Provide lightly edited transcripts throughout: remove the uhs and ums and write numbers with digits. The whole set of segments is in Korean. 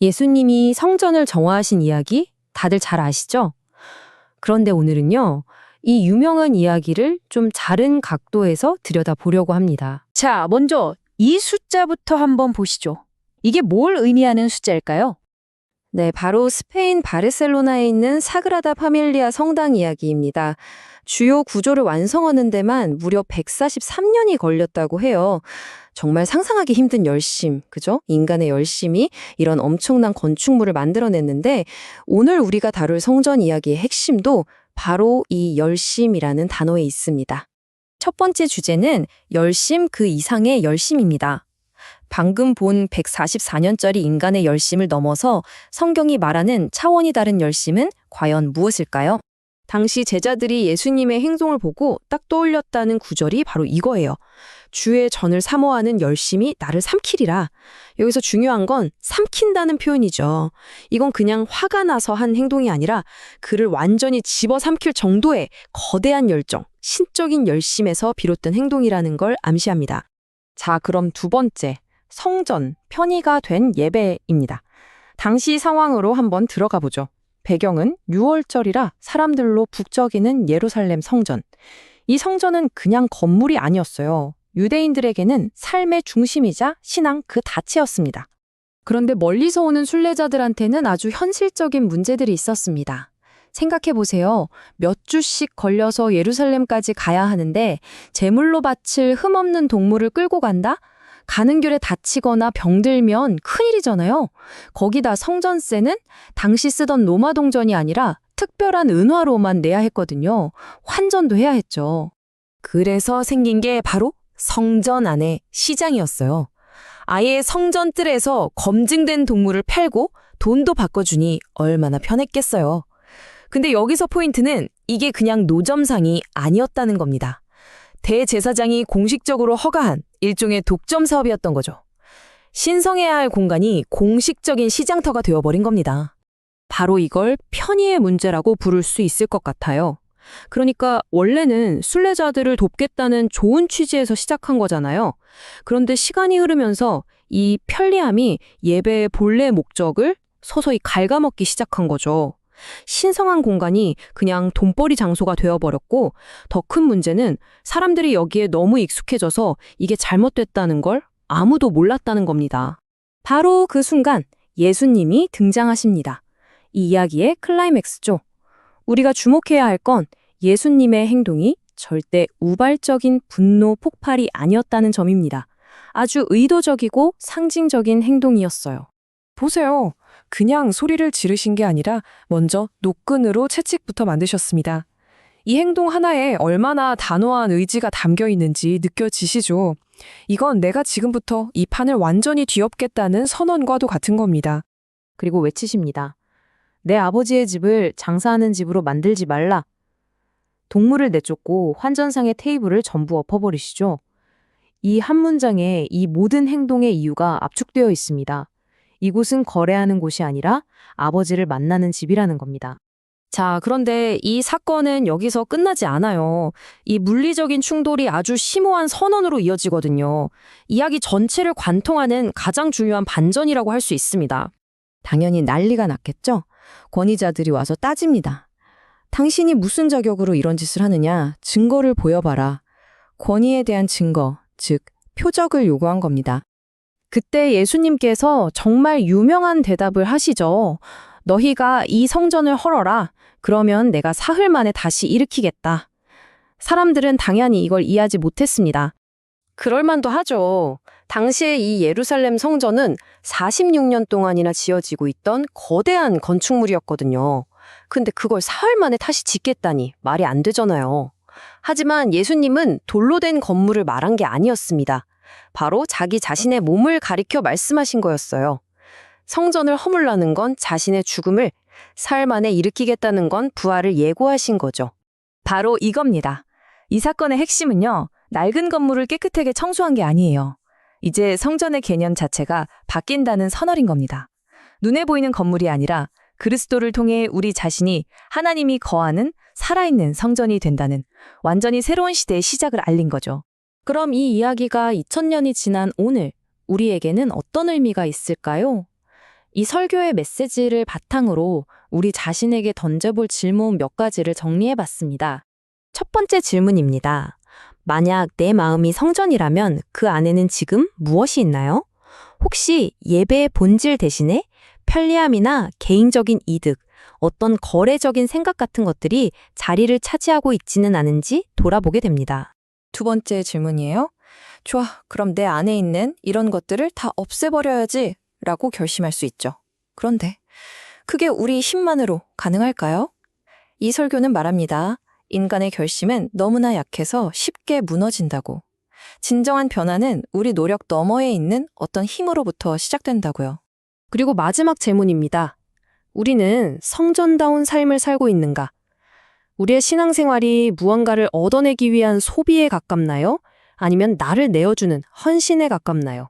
예수님이 성전을 정화하신 이야기 다들 잘 아시죠? 그런데 오늘은요, 이 유명한 이야기를 좀 다른 각도에서 들여다보려고 합니다. 자, 먼저 이 숫자부터 한번 보시죠. 이게 뭘 의미하는 숫자일까요? 네, 바로 스페인 바르셀로나에 있는 사그라다 파밀리아 성당 이야기입니다. 주요 구조를 완성하는 데만 무려 143년이 걸렸다고 해요. 정말 상상하기 힘든 열심, 그죠? 인간의 열심이 이런 엄청난 건축물을 만들어냈는데 오늘 우리가 다룰 성전 이야기의 핵심도 바로 이 열심이라는 단어에 있습니다. 첫 번째 주제는 열심 그 이상의 열심입니다. 방금 본 144년짜리 인간의 열심을 넘어서 성경이 말하는 차원이 다른 열심은 과연 무엇일까요? 당시 제자들이 예수님의 행동을 보고 딱 떠올렸다는 구절이 바로 이거예요. 주의 전을 사모하는 열심이 나를 삼키리라. 여기서 중요한 건 삼킨다는 표현이죠. 이건 그냥 화가 나서 한 행동이 아니라 그를 완전히 집어삼킬 정도의 거대한 열정, 신적인 열심에서 비롯된 행동이라는 걸 암시합니다. 자, 그럼 두 번째, 성전, 편의가 된 예배입니다. 당시 상황으로 한번 들어가 보죠. 배경은 6월절이라 사람들로 북적이는 예루살렘 성전. 이 성전은 그냥 건물이 아니었어요. 유대인들에게는 삶의 중심이자 신앙 그 자체였습니다. 그런데 멀리서 오는 순례자들한테는 아주 현실적인 문제들이 있었습니다. 생각해보세요. 몇 주씩 걸려서 예루살렘까지 가야 하는데 제물로 바칠 흠없는 동물을 끌고 간다? 가는 길에 다치거나 병들면 큰일이잖아요. 거기다 성전세는 당시 쓰던 로마 동전이 아니라 특별한 은화로만 내야 했거든요. 환전도 해야 했죠. 그래서 생긴 게 바로 성전 안의 시장이었어요. 아예 성전 뜰에서 검증된 동물을 팔고 돈도 바꿔주니 얼마나 편했겠어요. 근데 여기서 포인트는 이게 그냥 노점상이 아니었다는 겁니다. 대제사장이 공식적으로 허가한 일종의 독점 사업이었던 거죠. 신성해야 할 공간이 공식적인 시장터가 되어버린 겁니다. 바로 이걸 편의의 문제라고 부를 수 있을 것 같아요. 그러니까 원래는 순례자들을 돕겠다는 좋은 취지에서 시작한 거잖아요. 그런데 시간이 흐르면서 이 편리함이 예배의 본래 목적을 서서히 갉아먹기 시작한 거죠. 신성한 공간이 그냥 돈벌이 장소가 되어버렸고 더 큰 문제는 사람들이 여기에 너무 익숙해져서 이게 잘못됐다는 걸 아무도 몰랐다는 겁니다. 바로 그 순간 예수님이 등장하십니다. 이 이야기의 클라이맥스죠. 우리가 주목해야 할 건 예수님의 행동이 절대 우발적인 분노 폭발이 아니었다는 점입니다. 아주 의도적이고 상징적인 행동이었어요. 보세요. 그냥 소리를 지르신 게 아니라 먼저 노끈으로 채찍부터 만드셨습니다. 이 행동 하나에 얼마나 단호한 의지가 담겨 있는지 느껴지시죠? 이건 내가 지금부터 이 판을 완전히 뒤엎겠다는 선언과도 같은 겁니다. 그리고 외치십니다. 내 아버지의 집을 장사하는 집으로 만들지 말라. 동물을 내쫓고 환전상의 테이블을 전부 엎어버리시죠. 이 한 문장에 이 모든 행동의 이유가 압축되어 있습니다. 이곳은 거래하는 곳이 아니라 아버지를 만나는 집이라는 겁니다. 자, 그런데 이 사건은 여기서 끝나지 않아요. 이 물리적인 충돌이 아주 심오한 선언으로 이어지거든요. 이야기 전체를 관통하는 가장 중요한 반전이라고 할 수 있습니다. 당연히 난리가 났겠죠? 권위자들이 와서 따집니다. 당신이 무슨 자격으로 이런 짓을 하느냐? 증거를 보여봐라. 권위에 대한 증거, 즉 표적을 요구한 겁니다. 그때 예수님께서 정말 유명한 대답을 하시죠. 너희가 이 성전을 헐어라. 그러면 내가 사흘 만에 다시 일으키겠다. 사람들은 당연히 이걸 이해하지 못했습니다. 그럴만도 하죠. 당시에 이 예루살렘 성전은 46년 동안이나 지어지고 있던 거대한 건축물이었거든요. 근데 그걸 사흘 만에 다시 짓겠다니 말이 안 되잖아요. 하지만 예수님은 돌로 된 건물을 말한 게 아니었습니다. 바로 자기 자신의 몸을 가리켜 말씀하신 거였어요. 성전을 허물라는 건 자신의 죽음을 사흘 만에 일으키겠다는 건 부활을 예고하신 거죠. 바로 이겁니다. 이 사건의 핵심은요, 낡은 건물을 깨끗하게 청소한 게 아니에요. 이제 성전의 개념 자체가 바뀐다는 선언인 겁니다. 눈에 보이는 건물이 아니라 그리스도를 통해 우리 자신이 하나님이 거하는 살아있는 성전이 된다는 완전히 새로운 시대의 시작을 알린 거죠. 그럼 이 이야기가 2000년이 지난 오늘 우리에게는 어떤 의미가 있을까요? 이 설교의 메시지를 바탕으로 우리 자신에게 던져볼 질문 몇 가지를 정리해 봤습니다. 첫 번째 질문입니다. 만약 내 마음이 성전이라면 그 안에는 지금 무엇이 있나요? 혹시 예배의 본질 대신에 편리함이나 개인적인 이득, 어떤 거래적인 생각 같은 것들이 자리를 차지하고 있지는 않은지 돌아보게 됩니다. 두 번째 질문이에요. 좋아, 그럼 내 안에 있는 이런 것들을 다 없애버려야지 라고 결심할 수 있죠. 그런데 그게 우리 힘만으로 가능할까요? 이 설교는 말합니다. 인간의 결심은 너무나 약해서 쉽게 무너진다고. 진정한 변화는 우리 노력 너머에 있는 어떤 힘으로부터 시작된다고요. 그리고 마지막 질문입니다. 우리는 성전다운 삶을 살고 있는가? 우리의 신앙생활이 무언가를 얻어내기 위한 소비에 가깝나요? 아니면 나를 내어주는 헌신에 가깝나요?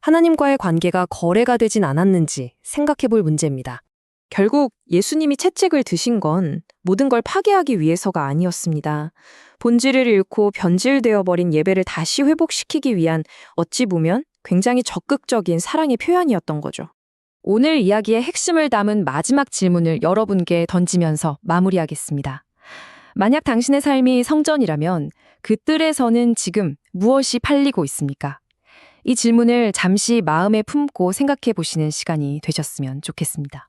하나님과의 관계가 거래가 되진 않았는지 생각해 볼 문제입니다. 결국 예수님이 채찍을 드신 건 모든 걸 파괴하기 위해서가 아니었습니다. 본질을 잃고 변질되어 버린 예배를 다시 회복시키기 위한 어찌 보면 굉장히 적극적인 사랑의 표현이었던 거죠. 오늘 이야기의 핵심을 담은 마지막 질문을 여러분께 던지면서 마무리하겠습니다. 만약 당신의 삶이 성전이라면 그 뜰에서는 지금 무엇이 팔리고 있습니까? 이 질문을 잠시 마음에 품고 생각해 보시는 시간이 되셨으면 좋겠습니다.